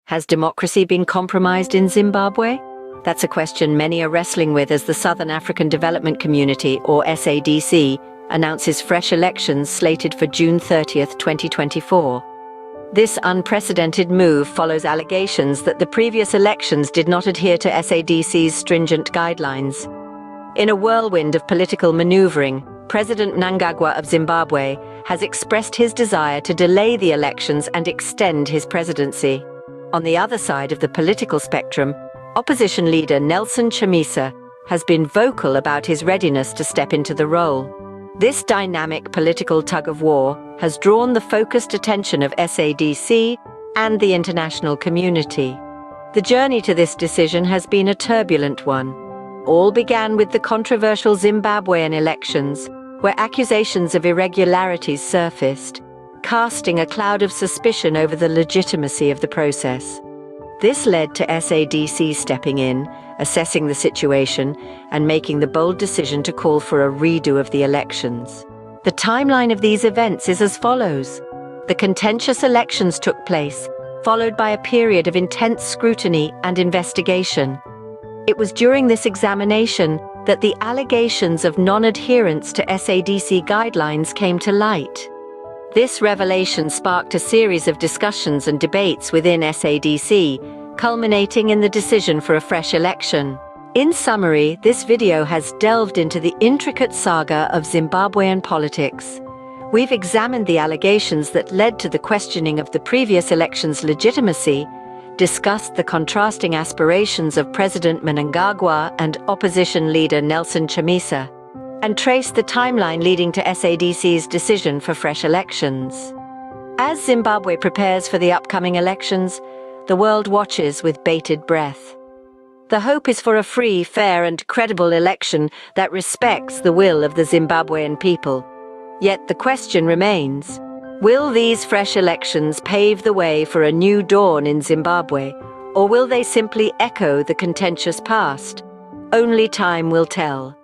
Has democracy been compromised in Zimbabwe? That's a question many are wrestling with as the Southern African Development Community, or SADC, announces fresh elections slated for June 30th, 2024. This unprecedented move follows allegations that the previous elections did not adhere to SADC's stringent guidelines. In a whirlwind of political maneuvering, President Mnangagwa of Zimbabwe has expressed his desire to delay the elections and extend his presidency. On the other side of the political spectrum, opposition leader Nelson Chamisa has been vocal about his readiness to step into the role. This dynamic political tug-of-war has drawn the focused attention of SADC and the international community. The journey to this decision has been a turbulent one. All began with the controversial Zimbabwean elections, where accusations of irregularities surfaced, casting a cloud of suspicion over the legitimacy of the process. This led to SADC stepping in, assessing the situation, and making the bold decision to call for a redo of the elections. The timeline of these events is as follows. The contentious elections took place, followed by a period of intense scrutiny and investigation. It was during this examination that the allegations of non-adherence to SADC guidelines came to light. This revelation sparked a series of discussions and debates within SADC, culminating in the decision for a fresh election. In summary, this video has delved into the intricate saga of Zimbabwean politics. We've examined the allegations that led to the questioning of the previous election's legitimacy, discussed the contrasting aspirations of President Mnangagwa and opposition leader Nelson Chamisa, and traced the timeline leading to SADC's decision for fresh elections. As Zimbabwe prepares for the upcoming elections, the world watches with bated breath. The hope is for a free, fair, and credible election that respects the will of the Zimbabwean people. Yet the question remains, will these fresh elections pave the way for a new dawn in Zimbabwe, or will they simply echo the contentious past? Only time will tell.